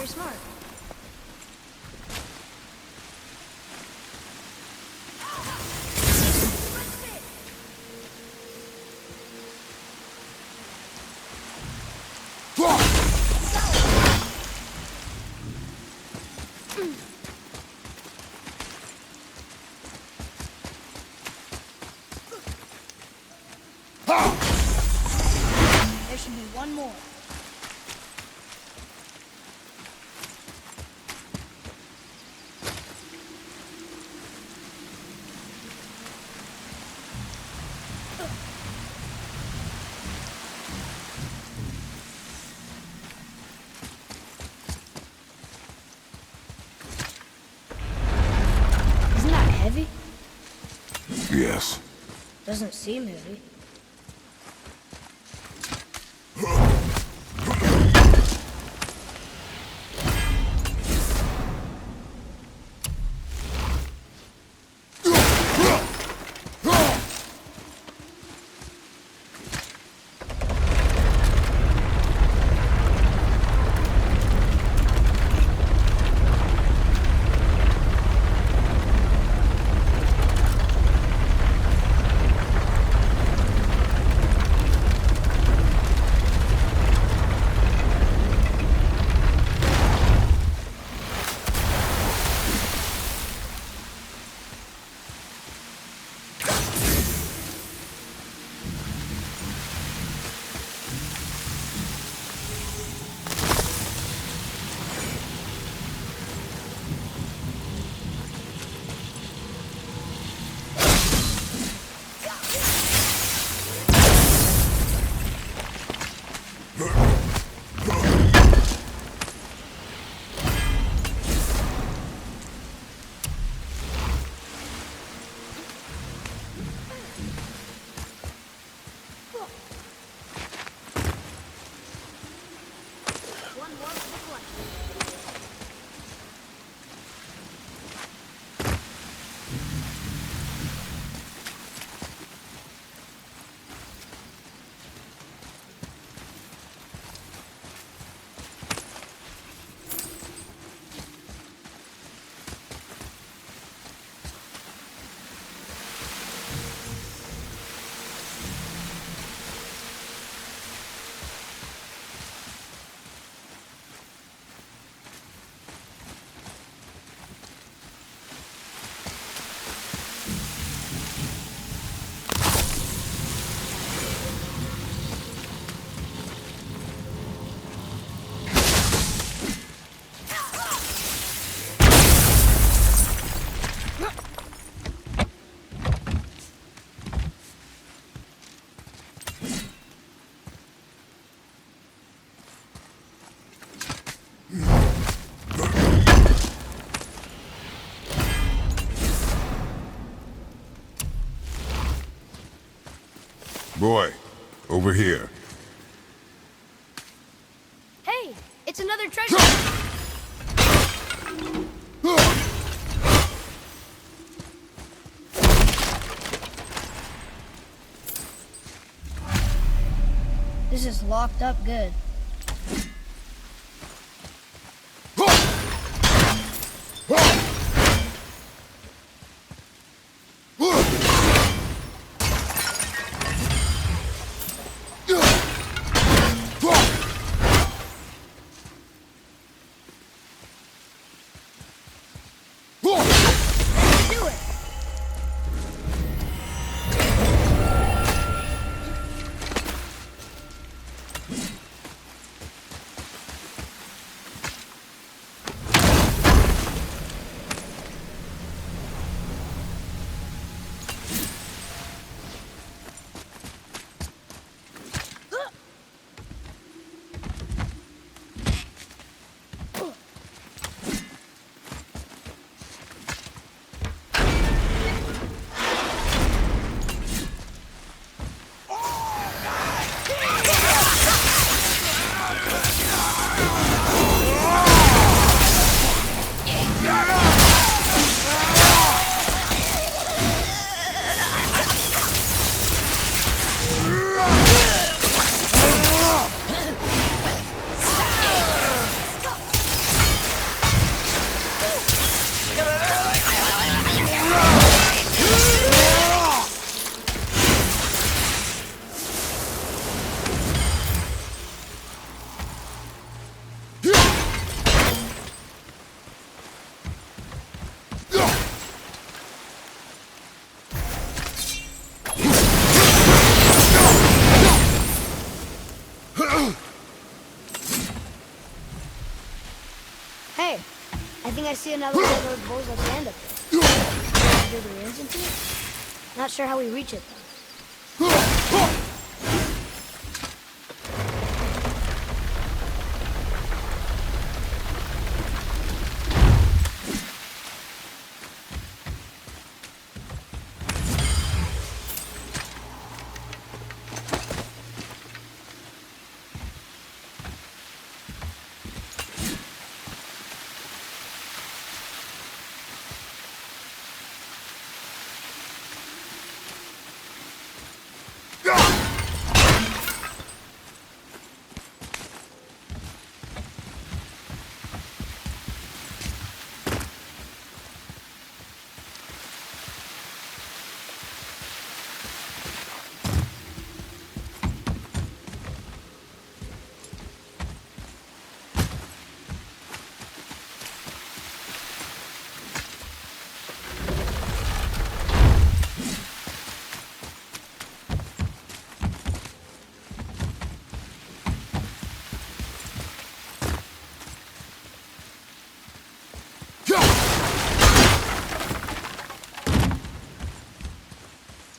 very smart. There should be one more. Isn't that heavy? Yes. Doesn't seem heavy. One more for the collection. Boy, over here. Hey, it's another treasure. This is locked up good. Do it. I see another one of those bowls at the end of it. Can I dig the ruins into it? Not sure how we reach it, though.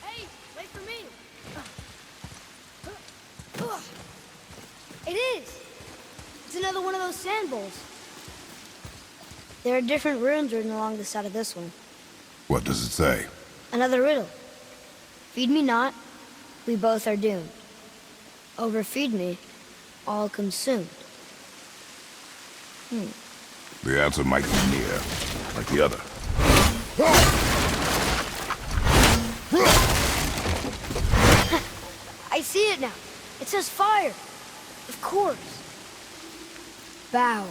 Hey, wait for me! It is! It's another one of those sand bowls. There are different runes written along the side of this one. What does it say? Another riddle. Feed me not, we both are doomed. Overfeed me, all consumed. The answer might be near, like the other. I see it now. It says fire. Of course. Bow.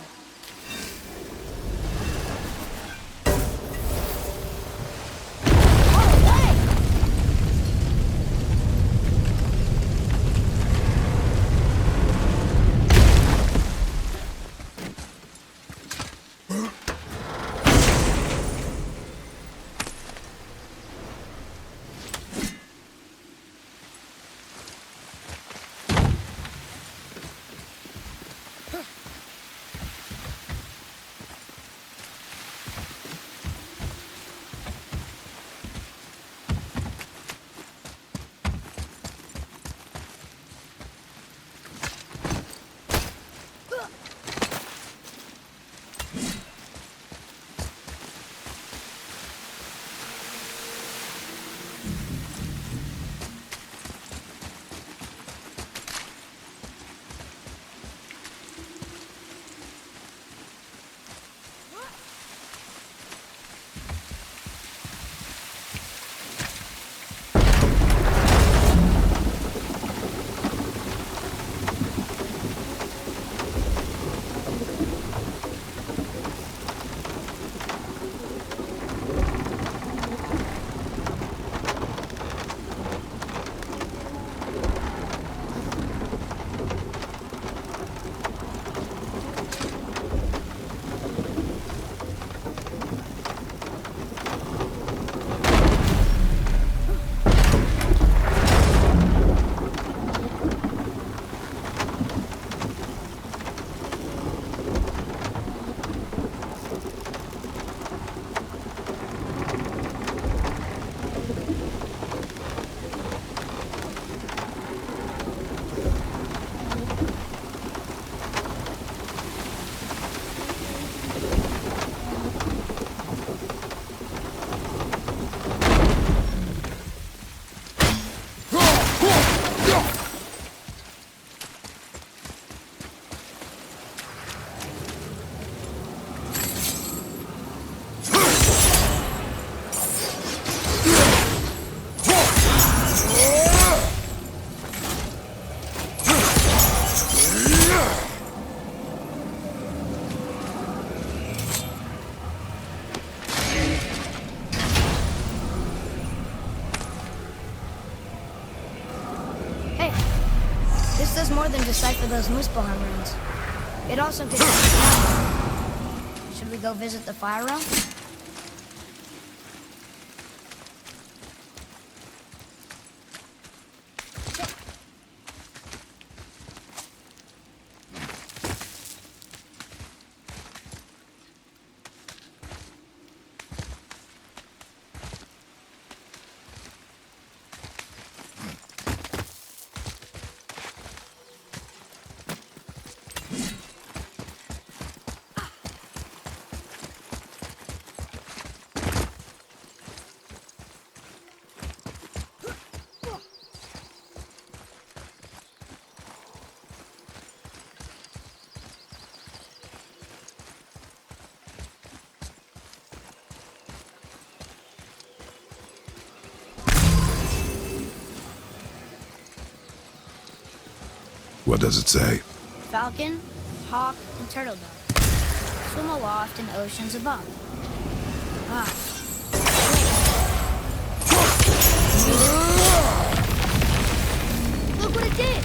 This does more than decipher those Muspelheim runes. It also gets... Should we go visit the fire realm? What does it say? Falcon, hawk, and turtle dove swim aloft in oceans above. Ah. Look what it did!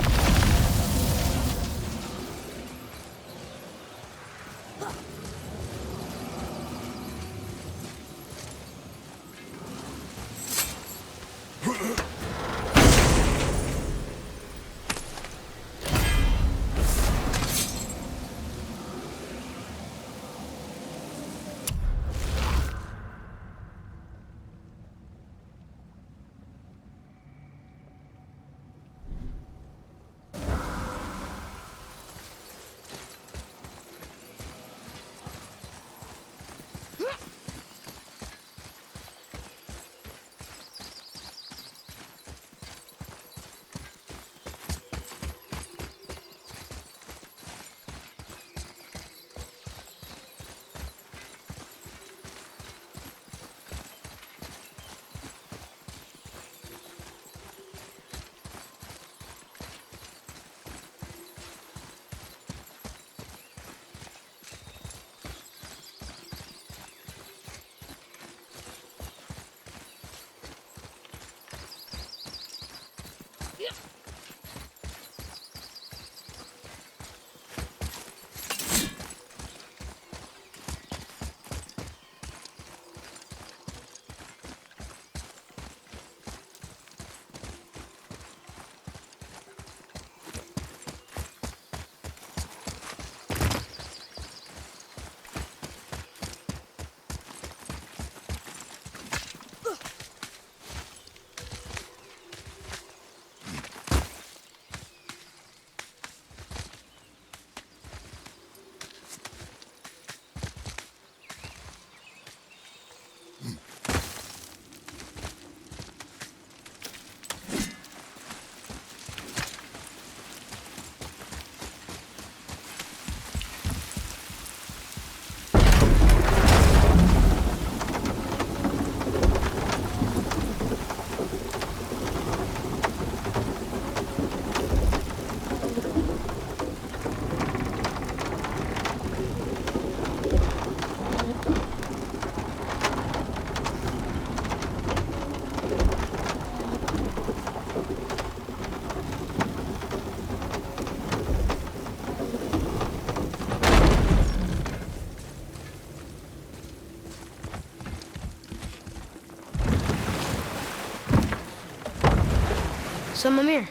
So, Mimir,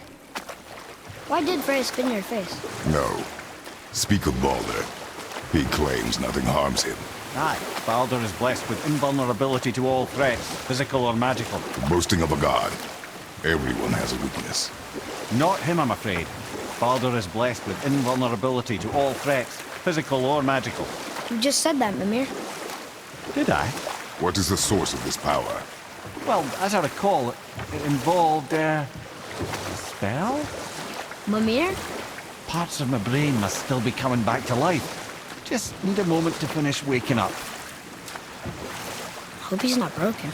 why did Freya spin your face? No. Speak of Baldur. He claims nothing harms him. Aye, Baldur is blessed with invulnerability to all threats, physical or magical. Boasting of a god. Everyone has a weakness. Not him, I'm afraid. Baldur is blessed with invulnerability to all threats, physical or magical. You just said that, Mimir. Did I? What is the source of this power? Well, as I recall, it involved, a spell? Mimir? Parts of my brain must still be coming back to life. Just need a moment to finish waking up. Hope he's not broken.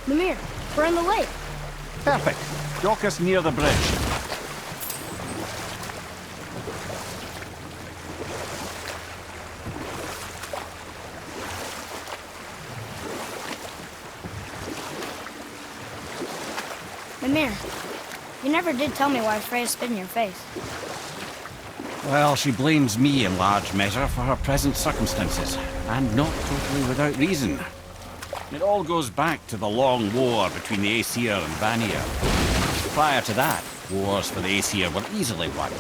Mimir, we're in the lake. Perfect. Dock us near the bridge. Mimir, you never did tell me why Freya spit in your face. Well, she blames me in large measure for her present circumstances, and not totally without reason. It all goes back to the long war between the Aesir and Vanir. Prior to that, wars for the Aesir were easily won,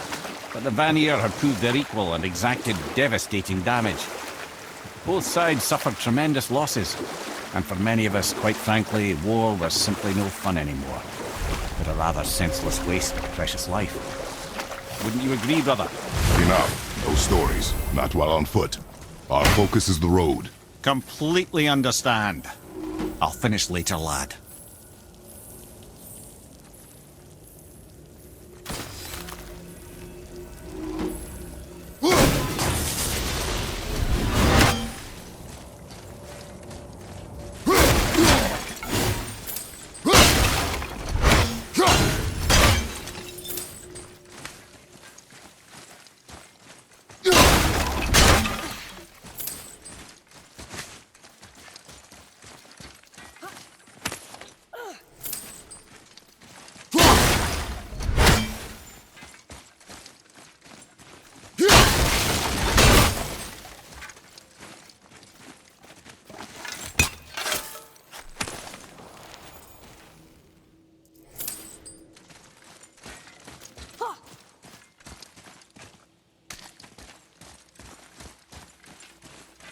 but the Vanir had proved their equal and exacted devastating damage. Both sides suffered tremendous losses, and for many of us, quite frankly, war was simply no fun anymore, but a rather senseless waste of precious life. Wouldn't you agree, brother? Enough. No stories. Not while on foot. Our focus is the road. Completely understand. I'll finish later, lad.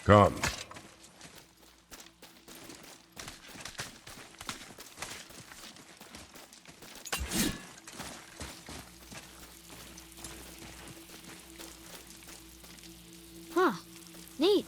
Come. Huh. Neat.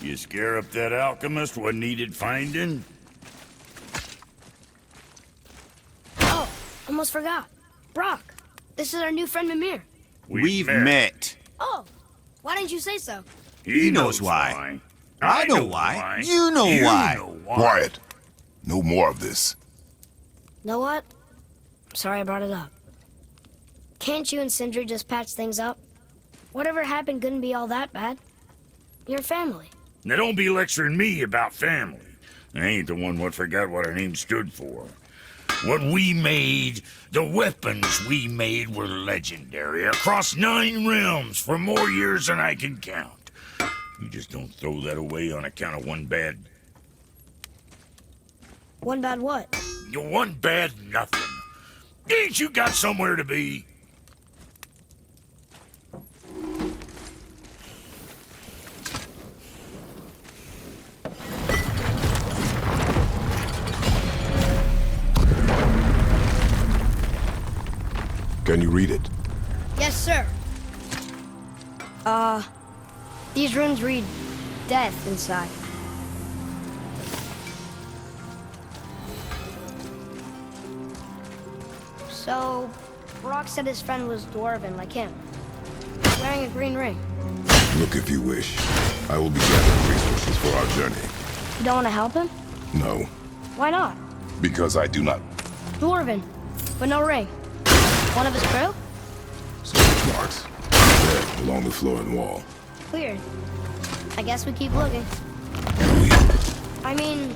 You scare up that alchemist what needed finding? Oh, almost forgot. Brock, this is our new friend Mimir. We've met. Oh, why didn't you say so? He knows why. I know why. You know why. Quiet. No more of this. Know what? Sorry I brought it up. Can't you and Sindri just patch things up? Whatever happened couldn't be all that bad. You're family. Now don't be lecturing me about family. I ain't the one what forgot what our name stood for. What we made, the weapons we made were legendary across 9 realms for more years than I can count. You just don't throw that away on account of one bad... One bad what? One bad nothing. Ain't you got somewhere to be? Can you read it? Yes, sir. These runes read death inside. So, Brock said his friend was dwarven like him, wearing a green ring. Look if you wish. I will be gathering resources for our journey. You don't want to help him? No, Why not? because I do not. Dwarven, but no ring. One of his crew? Search marks. There, along the floor and wall. Weird. I guess we keep looking. I mean,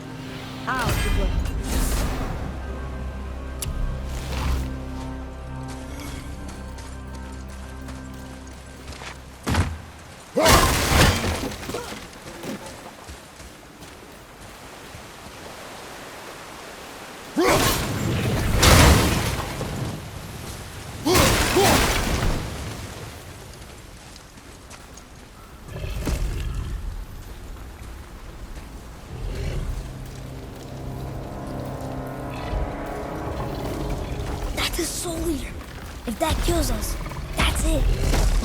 I'll keep looking. That's a soul eater. If that kills us, that's it.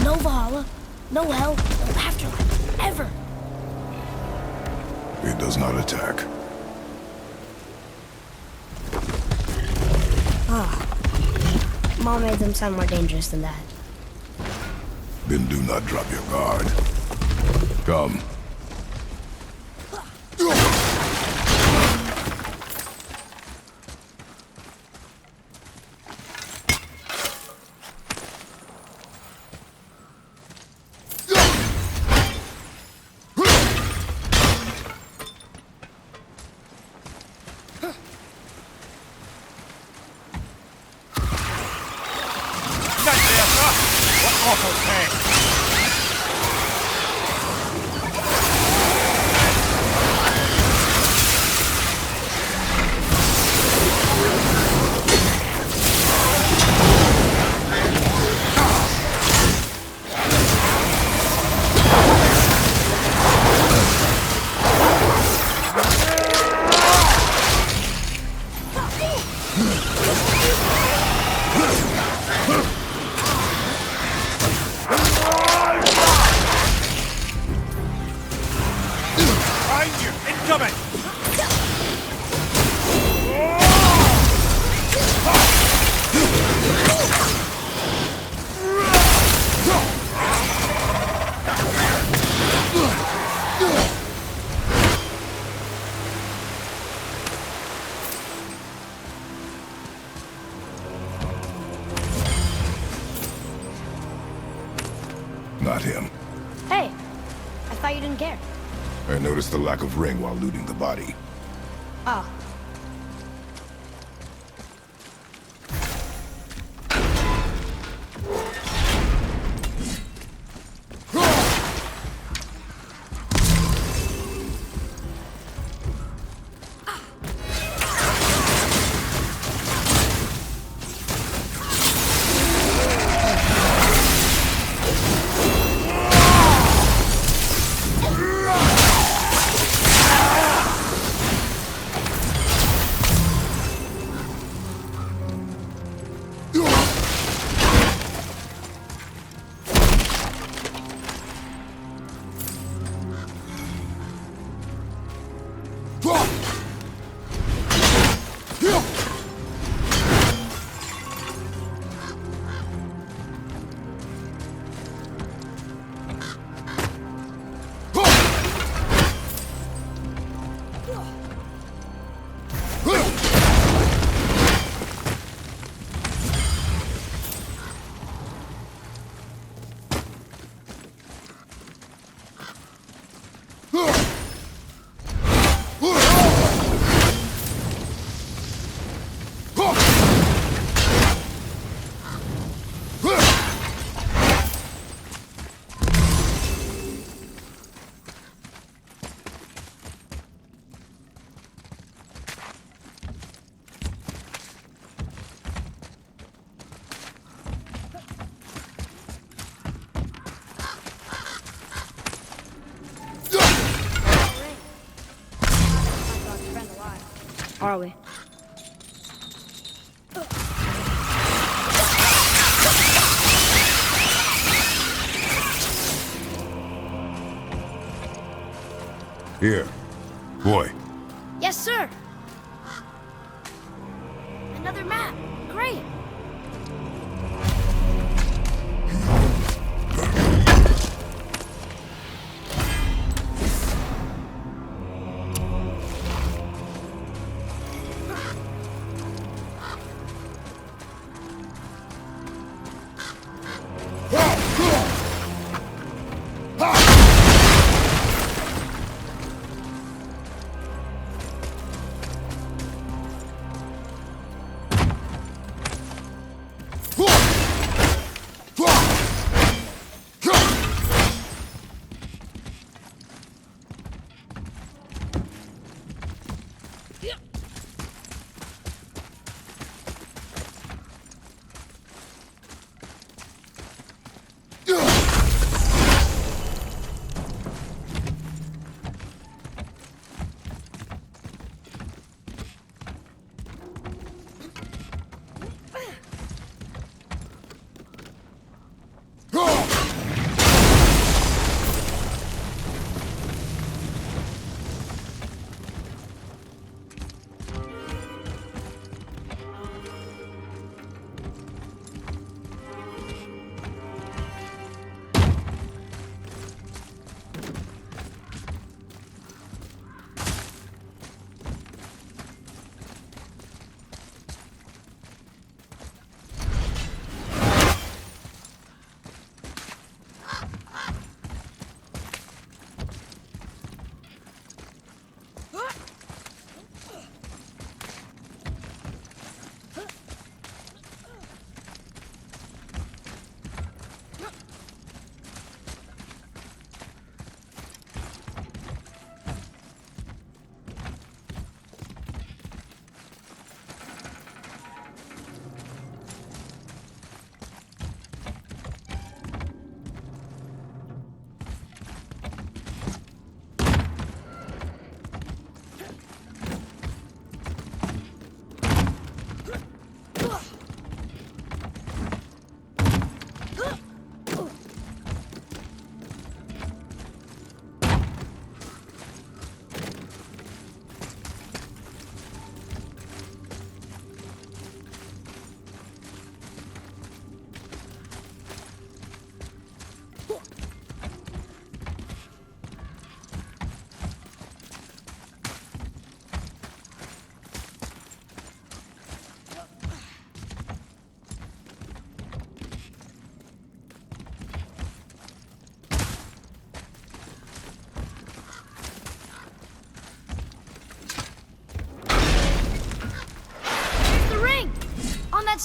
No Valhalla, no hell, no afterlife, ever. It does not attack. Mom made them sound more dangerous than that. Then do not drop your guard. Come. Not him. Hey, thought you didn't care. I noticed the lack of ring while looting the body. Oh. Are we? Here. Boy. Yes, sir. Another map. Great.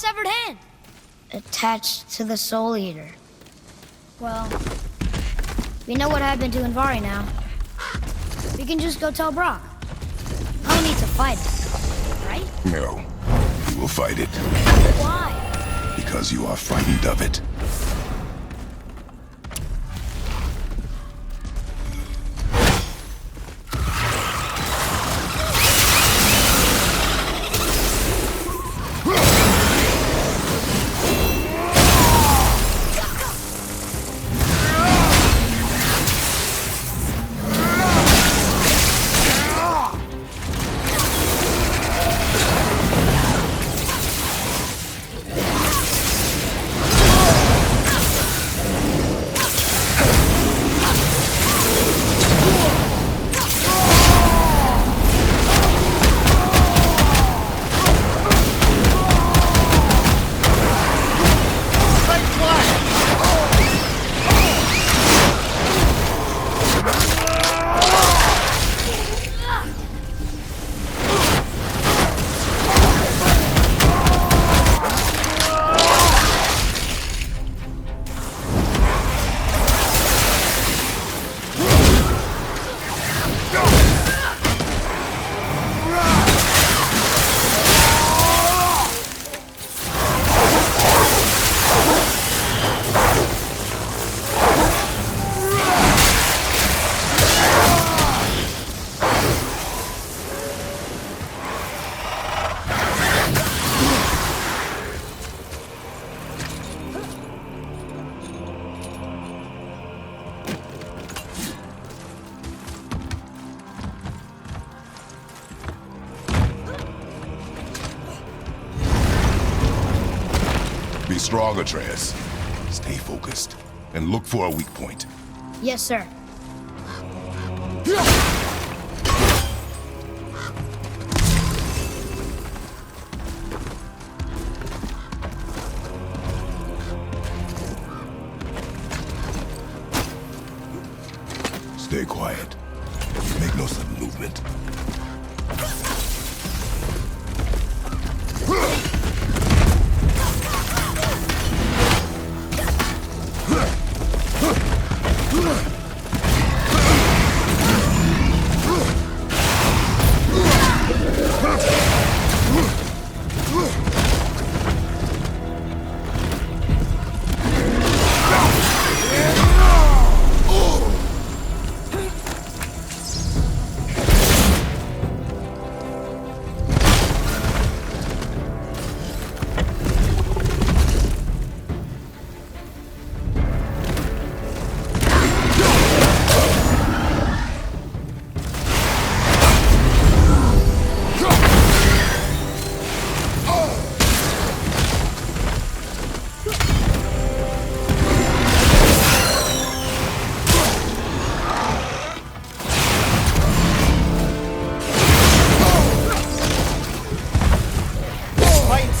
severed hand. Attached to the Soul Eater. Well, we know what happened to Invari now. We can just go tell Brock. No need to fight it, right? No. You will fight it. Why? Because you are frightened of it. Be strong, Atreus. Stay focused. And look for a weak point. Yes, sir. Stay quiet. Make no sudden movement.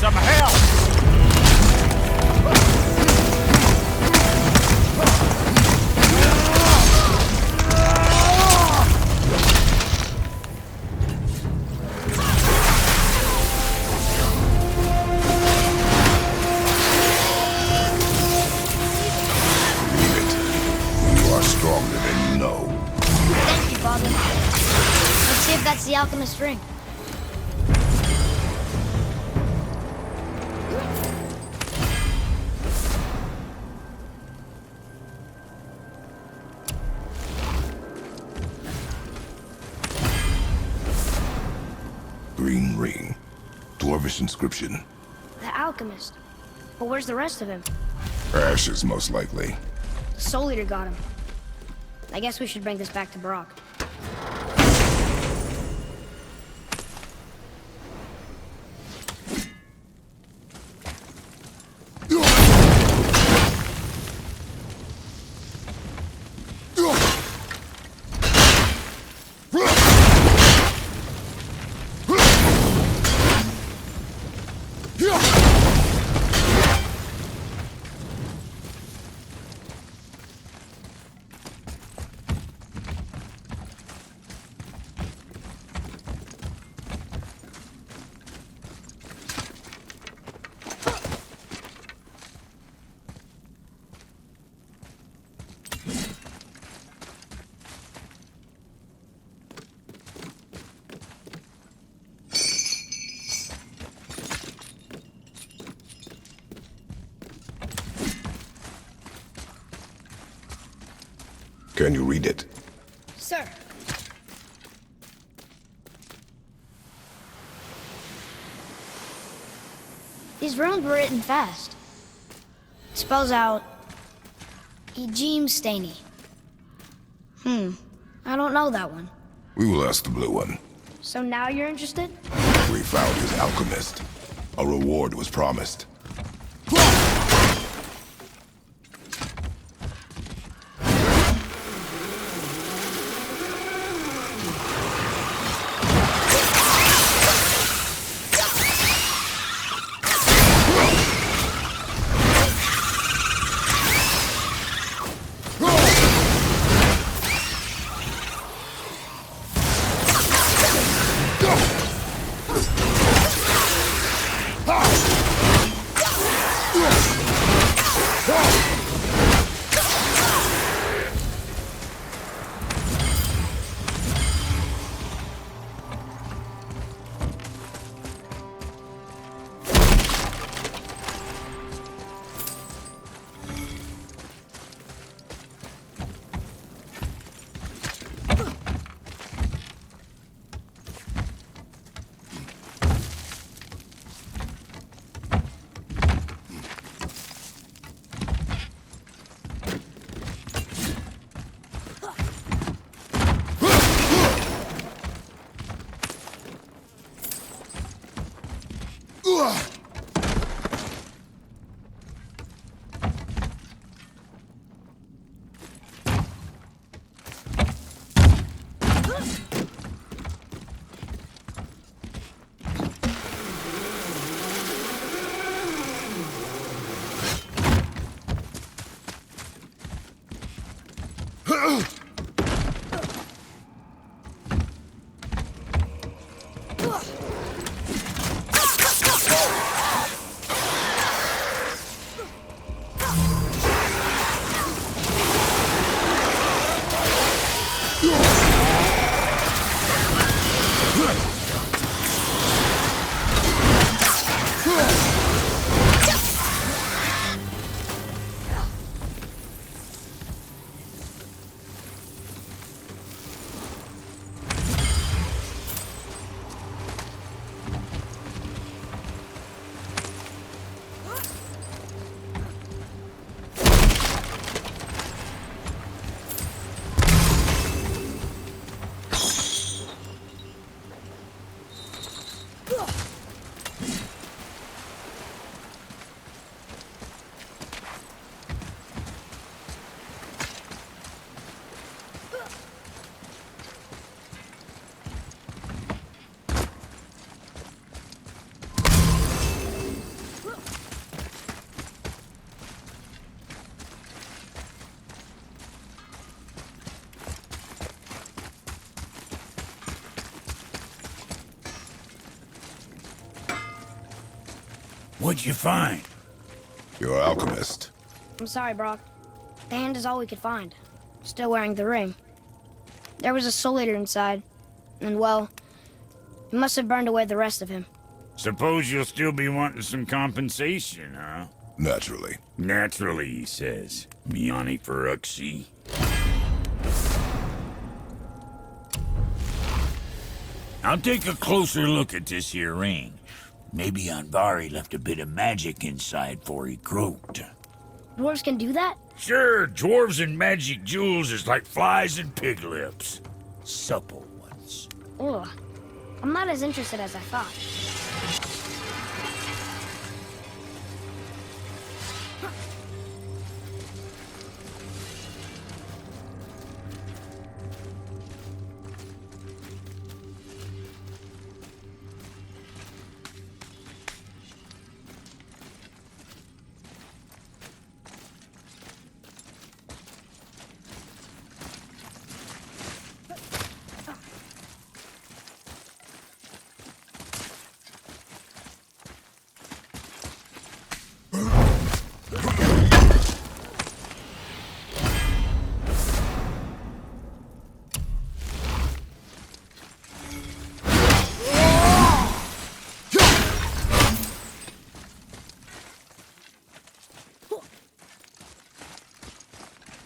Some help! You are stronger than you know. Thank you, Father. Let's see if that's the alchemist ring. Green ring. Dwarvish inscription. The alchemist. But where's the rest of him? Ashes, most likely. The Soul Eater got him. I guess we should bring this back to Brock. Can you read it? Sir. These runes were written fast. It spells out Ejim Staney. I don't know that one. We will ask the blue one. So now you're interested? We found his alchemist. A reward was promised. What'd you find? Your alchemist. I'm sorry, Brock. The hand is all we could find. Still wearing the ring. There was a soul eater inside. And well, it must have burned away the rest of him. Suppose you'll still be wanting some compensation, huh? Naturally. Naturally, he says. Miani Feruxi. I'll take a closer look at this here ring. Maybe Anvari left a bit of magic inside before he croaked. Dwarves can do that? Sure, dwarves and magic jewels is like flies and pig lips. Supple ones. Ugh. I'm not as interested as I thought.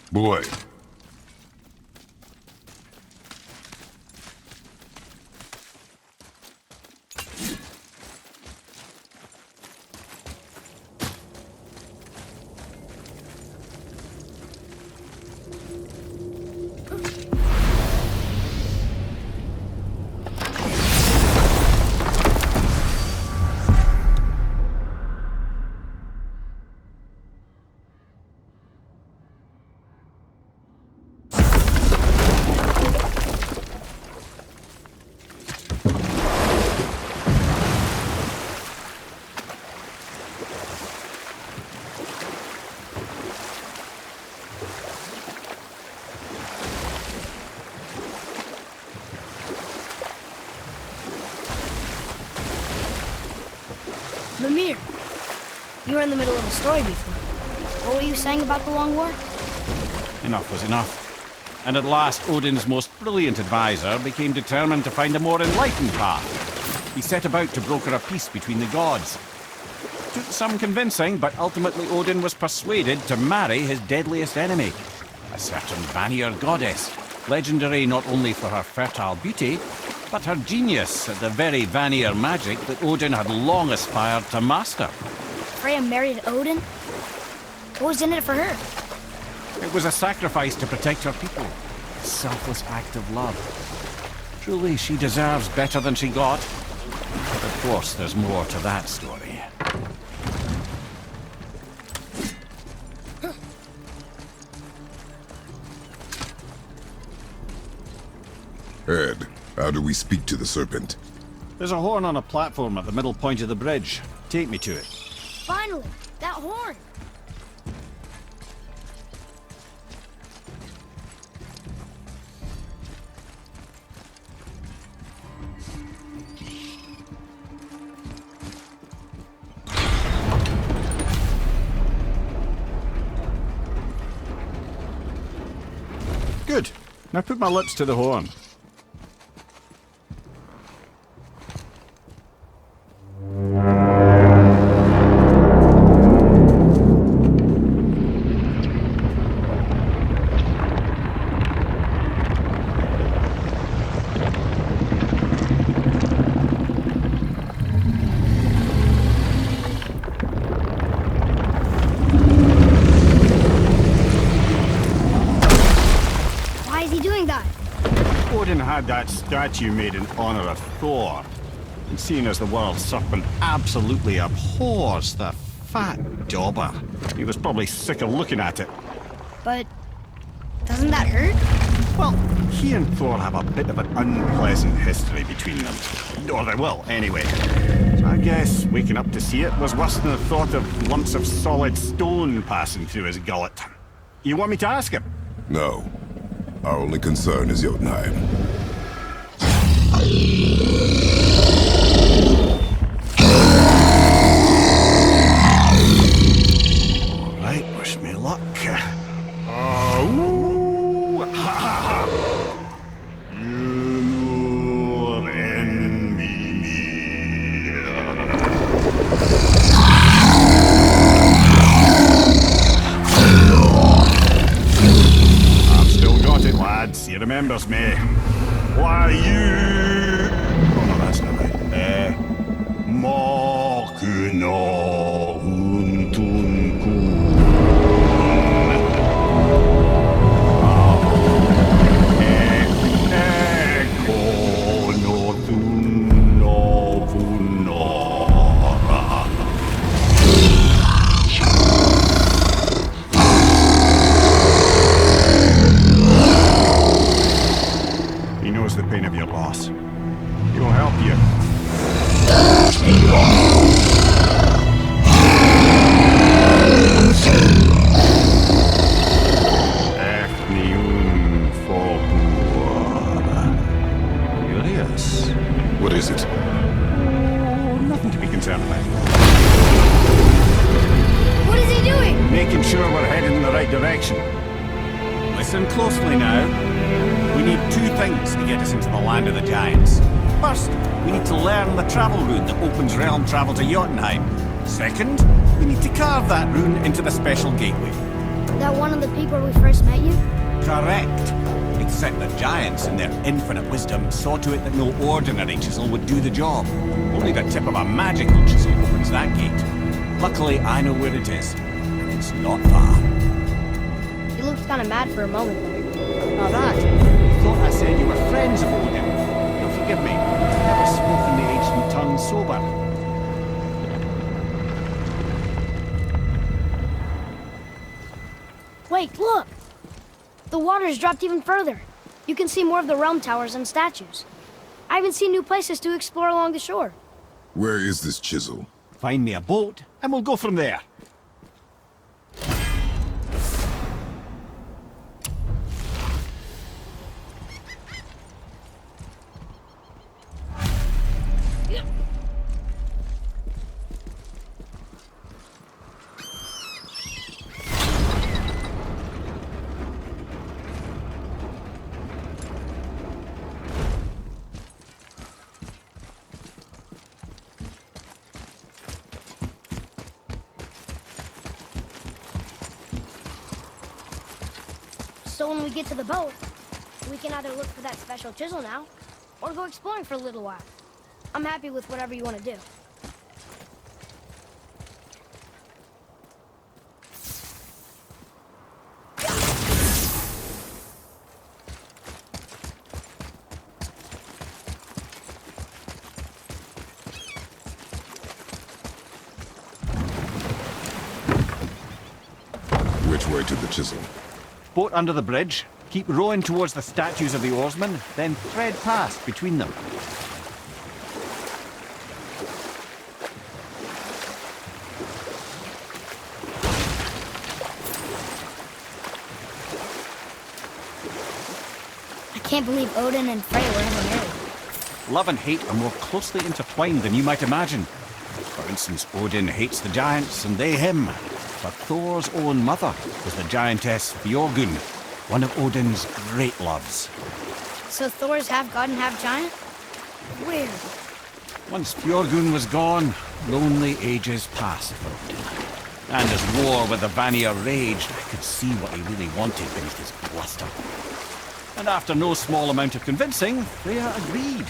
Boy, were in the middle of a story before. What were you saying about the Long War? Enough was enough. And at last, Odin's most brilliant advisor became determined to find a more enlightened path. He set about to broker a peace between the gods. Took some convincing, but ultimately Odin was persuaded to marry his deadliest enemy, a certain Vanir goddess, legendary not only for her fertile beauty, but her genius at the very Vanir magic that Odin had long aspired to master. Freya married Odin? What was in it for her? It was a sacrifice to protect her people, a selfless act of love. Truly, she deserves better than she got. But of course, there's more to that story. Ed, how do we speak to the serpent? There's a horn on a platform at the middle point of the bridge. Take me to it. Finally! That horn! Good. Now put my lips to the horn. Why is he doing that? Odin had that statue made in honor of Thor. And seeing as the world serpent absolutely abhors the fat dauber, he was probably sick of looking at it. But doesn't that hurt? Well, he and Thor have a bit of an unpleasant history between them. Or they will, anyway. So I guess waking up to see it was worse than the thought of lumps of solid stone passing through his gullet. You want me to ask him? No. Our only concern is Jotunheim. All right, wish me luck. Ooh, ha, ha, ha. Your enemy. I've still got it, lads. He remembers me. Why you? Oh no, that's not right. Mokuno Untunku. He knows the pain of your loss. He will help you. Curious. What is it? Oh, nothing to be concerned about. What is he doing? Making sure we're heading in the right direction. Listen closely now. We need two things to get us into the land of the giants. First, we need to learn the travel rune that opens realm travel to Jotunheim. Second, we need to carve that rune into the special gateway. That one of the people we first met you? Correct. Except the giants, in their infinite wisdom, saw to it that no ordinary chisel would do the job. Only the tip of a magical chisel opens that gate. Luckily, I know where it is. And it's not far. You looked kind of mad for a moment there. Now that, I thought I said you were friends of Odin. You'll forgive me. I've never spoken the ancient tongue sober. Wait, look! The water's dropped even further. You can see more of the realm towers and statues. I even see new places to explore along the shore. Where is this chisel? Find me a boat, and we'll go from there. So when we get to the boat, we can either look for that special chisel now, or go exploring for a little while. I'm happy with whatever you want to do. Which way to the chisel? Boat under the bridge. Keep rowing towards the statues of the oarsmen, then thread past between them. I can't believe Odin and Frey were ever married. Love and hate are more closely intertwined than you might imagine. For instance, Odin hates the giants and they him. But Thor's own mother was the giantess Fjorgun, one of Odin's great loves. So Thor's half god and half giant? Weird. Once Fjorgun was gone, lonely ages passed for Odin. And as war with the Vanir raged, I could see what he really wanted beneath his bluster. And after no small amount of convincing, Freya agreed.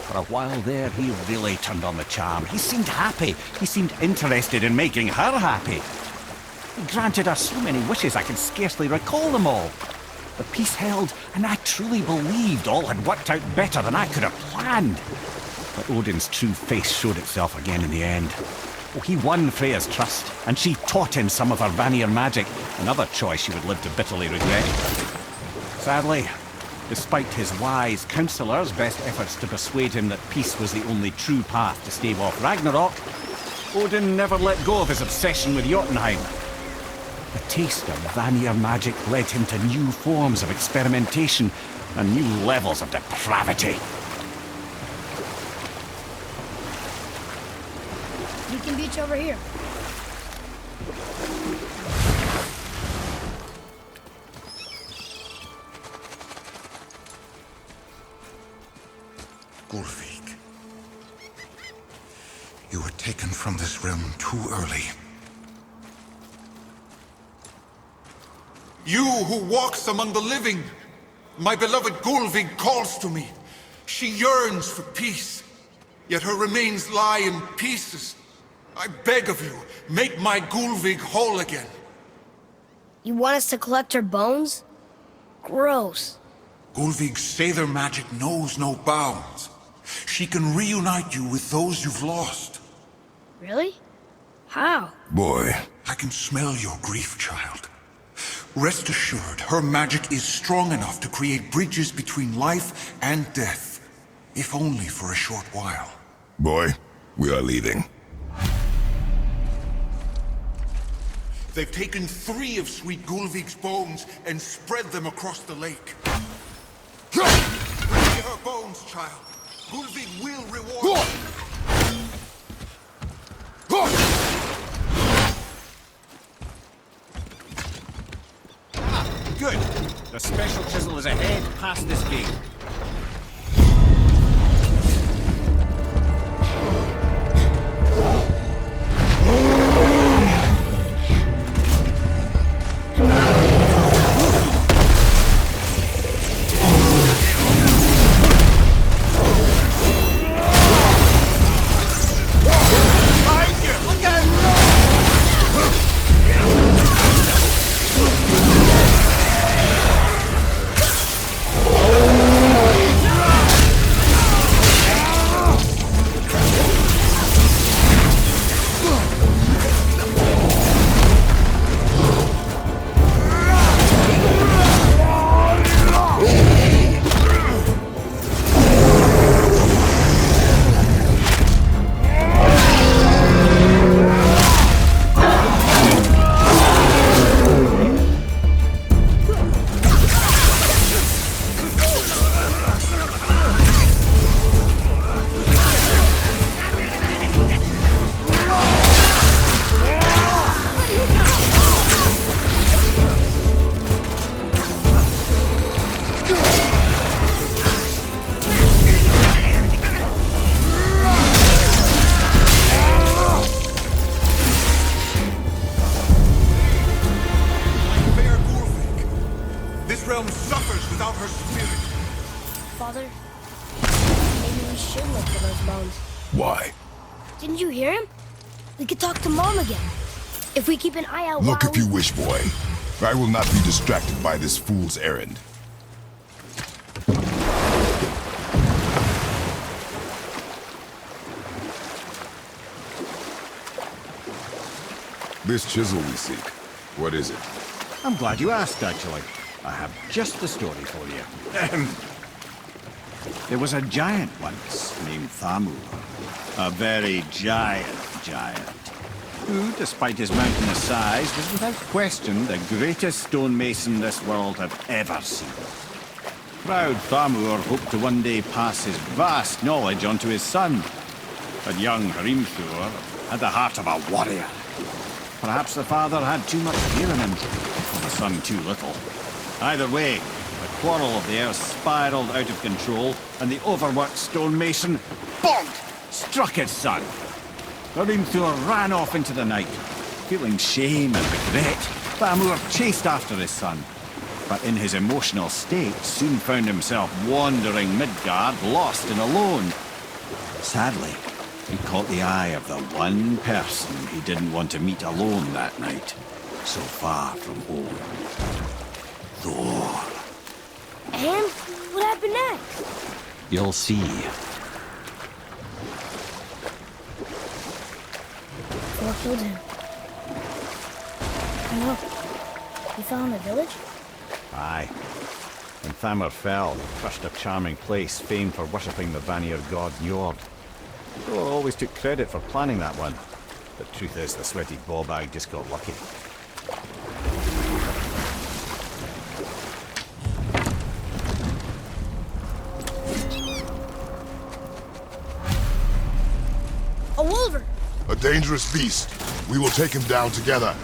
For a while there, he really turned on the charm. He seemed happy. He seemed interested in making her happy. He granted her so many wishes I could scarcely recall them all. The peace held, and I truly believed all had worked out better than I could have planned. But Odin's true face showed itself again in the end. Oh, he won Freya's trust, and she taught him some of her Vanir magic, another choice she would live to bitterly regret. Sadly, despite his wise counselors' best efforts to persuade him that peace was the only true path to stave off Ragnarok, Odin never let go of his obsession with Jotunheim. The taste of Vanir magic led him to new forms of experimentation and new levels of depravity. You can beach over here. Gullveig, you were taken from this realm too early. You who walks among the living, my beloved Gullveig calls to me. She yearns for peace, yet her remains lie in pieces. I beg of you, make my Gullveig whole again. You want us to collect her bones? Gross. Gullveig's sailor magic knows no bounds. She can reunite you with those you've lost. Really? How? Boy. I can smell your grief, child. Rest assured, her magic is strong enough to create bridges between life and death, if only for a short while. Boy, we are leaving. They've taken 3 of sweet Gullveig's bones and spread them across the lake. Bring me her bones, child. Gullveig will reward you. Good. The special chisel is ahead past this gate. realm suffers without her spirit. Father, maybe we should look for those bones. Why? Didn't you hear him? We could talk to Mom again. If we keep an eye out Look while if you wish, boy. I will not be distracted by this fool's errand. This chisel we seek, what is it? I'm glad you asked, actually. I have just the story for you. There was a giant once named Thamur. A very giant, who, despite his mountainous size, was without question the greatest stonemason this world had ever seen. Proud Thamur hoped to one day pass his vast knowledge on to his son. But young Hrimthur had the heart of a warrior. Perhaps the father had too much fear in him, or the son too little. Either way, the quarrel of the earth spiraled out of control, and the overworked stonemason, bonk, struck his son. Hrimthur ran off into the night. Feeling shame and regret, Thamur chased after his son. But in his emotional state, soon found himself wandering Midgard, lost and alone. Sadly, he caught the eye of the one person he didn't want to meet alone that night, so far from home. Thor. And what happened next? You'll see. Thor killed him. And look, he fell in the village? Aye. When Thamur fell, crushed a charming place famed for worshipping the Vanir god Njord. Thor always took credit for planning that one. The truth is, the sweaty ballbag just got lucky. A wolver! A dangerous beast. We will take him down together.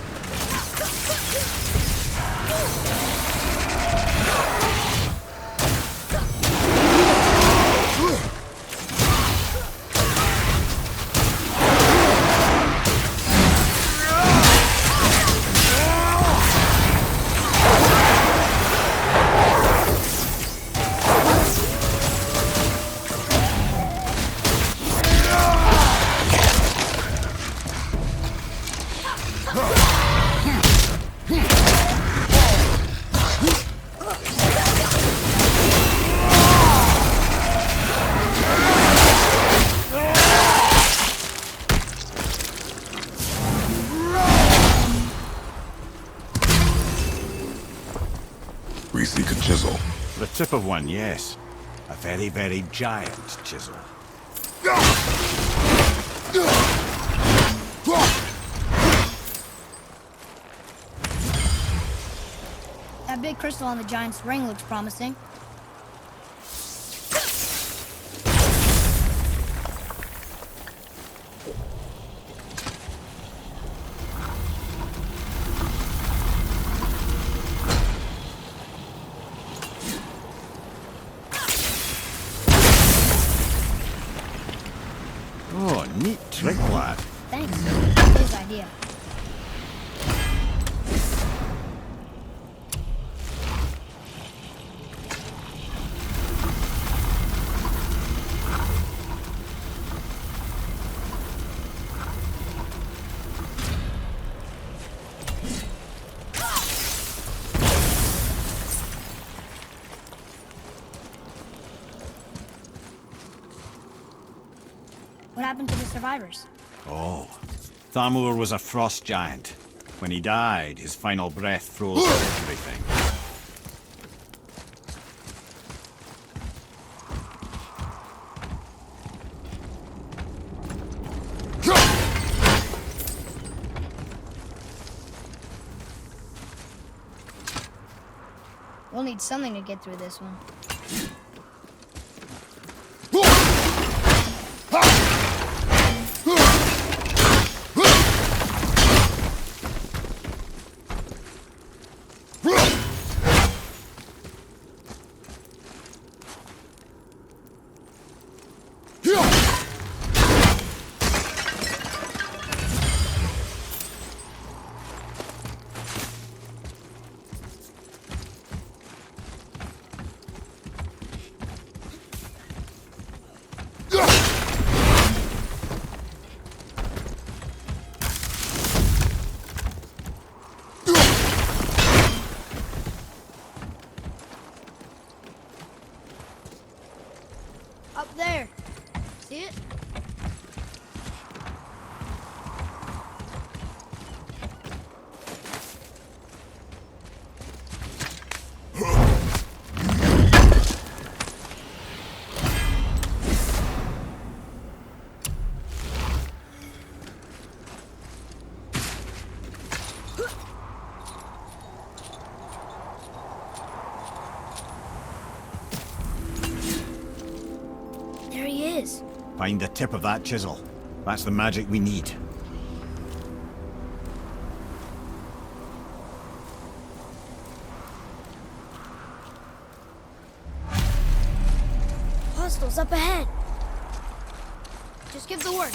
We seek a chisel. The tip of one, yes. A very, very giant chisel. That big crystal on the giant's ring looks promising. Oh, neat trick, lad. Thanks. His idea. What happened to the survivors? Oh, Thamur was a frost giant. When he died, his final breath froze everything. We'll need something to get through this one. Find the tip of that chisel. That's the magic we need. Hostiles up ahead. Just give the word.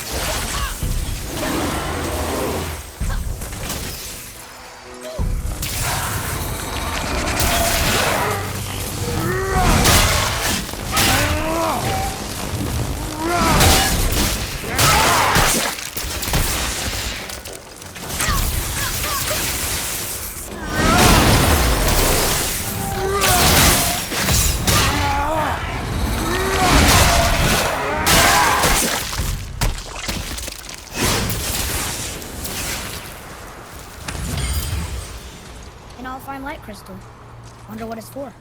An all-fine light crystal. Wonder what it's for.